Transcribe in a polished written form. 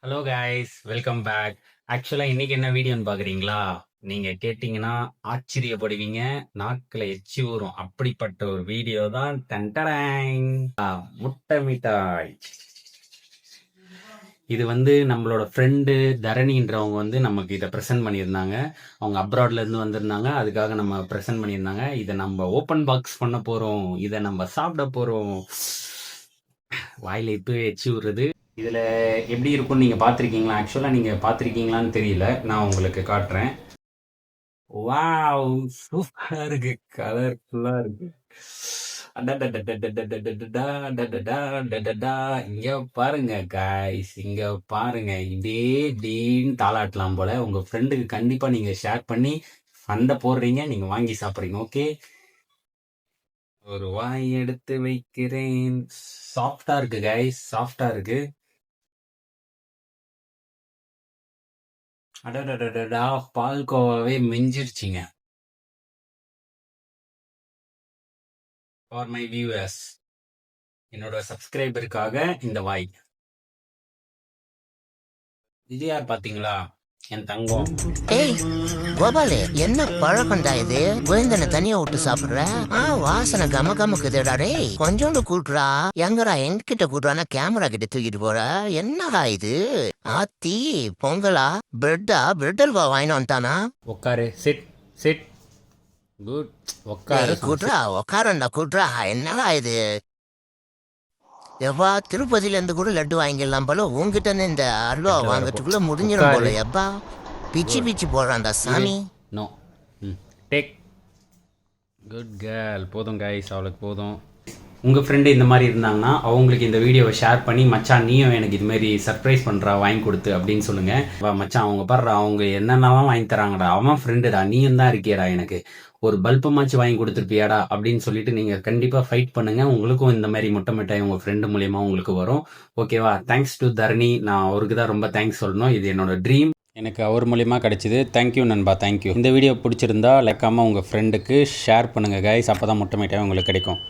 Hello guys, welcome back. ஆக்சுவலா இன்னைக்கு என்ன வீடியோன்னு பாக்குறீங்களா? நீங்க கேட்டீங்கன்னா ஆச்சரியப்படுவீங்க, நாக்குல எச்சி ஊறும். அப்படிப்பட்ட ஒரு வீடியோ தான் டன்டடைன். முட்டை மிட்டாய். இது வந்து நம்மளோட ஃப்ரெண்டு தரணின்றவங்க வந்து நமக்கு இதை ப்ரெசென்ட் பண்ணியிருந்தாங்க. அவங்க அப்ராட்ல இருந்து வந்திருந்தாங்க. அதுக்காக நம்ம ப்ரெசென்ட் பண்ணியிருந்தாங்க. இதை நம்ம ஓப்பன் பாக்ஸ் பண்ண போறோம். இதை நம்ம சாப்பிட போறோம். வாயில இப்பவே எச்சி ஊறுது. இதில் எப்படி இருக்கும்னு நீங்கள் பார்த்துருக்கீங்களா? ஆக்சுவலாக நீங்கள் பார்த்துருக்கீங்களான்னு தெரியல. நான் உங்களுக்கு காட்டுறேன். வாவ், சூப்பராக இருக்கு, கலர்ஃபுல்லாக இருக்கு. அடடடடடடடடடடா, அடடடா, அடடடா. இங்க பாருங்க காய்ஸ், இங்க பாருங்க. இதே இப்படின்னு தாளாட்டலாம் போல. உங்க ஃப்ரெண்டுக்கு கண்டிப்பா நீங்க ஷேர் பண்ணி சண்டை போடுறீங்க, நீங்க வாங்கி சாப்பிட்றீங்க. ஓகே, ஒரு வாய் எடுத்து வைக்கிறேன். சாஃப்டா இருக்கு கைஸ், சாஃப்டா இருக்கு. அடடடடடா, பால்கோவாவே மிஞ்சிருச்சுங்க. ஃபார் மை வியூவர்ஸ், என்னோட சப்ஸ்கிரைபருக்காக இந்த வாய். இது யார் பாத்தீங்களா? என் தங்கம். ஏய் கோபாலு, என்ன பழக்கம்டா இது? விழுந்தனை தனியா விட்டு சாப்பிடுற? வாசனை கம கமக்குதுடா. டேய் கொஞ்சோண்டு கூட்டுறா. எங்கடா என்கிட்ட கூட்டுறானா கேமரா கிட்ட தூக்கிட்டு போற? என்னடா இது? ஆத்தி பொங்கலா? பிரெட் அல்வா வாங்கிட்டு வந்துட்டானா? உட்காரு, சிட் சிட். குட். உட்காரு. உக்காரண்டா கூட்டுறா. என்னடா இது? எவ்வா திருப்பதியில இருந்து கூட லட்டு வாங்கிடலாம் போல, உங்ககிட்ட இருந்து இந்த அல்வா வாங்கறதுக்குள்ள முடிஞ்சிடும் போல. எப்பா பிச்சு பிச்சு போடுறான்டா சாமி. நோ. டேக். Good girl. போதும் கைஸ், அவளுக்கு போதும். உங்கள் ஃப்ரெண்டு இந்த மாதிரி இருந்தாங்கன்னா அவங்களுக்கு இந்த வீடியோவை ஷேர் பண்ணி, மச்சான் நீயும் எனக்கு இதுமாரி சர்ப்ரைஸ் பண்ணுறா வாங்கி கொடுத்து அப்படின்னு சொல்லுங்கள். வா மச்சான், அவங்க பாடுறா, அவங்க என்னென்னலாம் வாங்கி தராங்கடா. அவன் ஃப்ரெண்டுடா, நீயும் தான் இருக்கியடா, எனக்கு ஒரு பல்பமாச்சு வாங்கி கொடுத்துருப்பியாடா அப்படின்னு சொல்லிட்டு நீங்கள் கண்டிப்பாக ஃபைட் பண்ணுங்கள். உங்களுக்கும் இந்த மாதிரி முட்டை மிட்டாய் உங்கள் ஃப்ரெண்டு மூலியமாக உங்களுக்கு வரும். ஓகேவா? தேங்க்ஸ் டு தரணி. நான் அவருக்கு தான் ரொம்ப தேங்க்ஸ் சொல்லணும். இது என்னோட ட்ரீம். எனக்கு அவர் மூலியமாக கிடச்சிது. தேங்க்யூ நண்பா, தேங்க்யூ. இந்த வீடியோ பிடிச்சிருந்தா லைக்காமல் உங்கள் ஃப்ரெண்டுக்கு ஷேர் பண்ணுங்கள் கைஸ். அப்போ தான் முட்டை மிட்டாய் உங்களுக்கு கிடைக்கும்.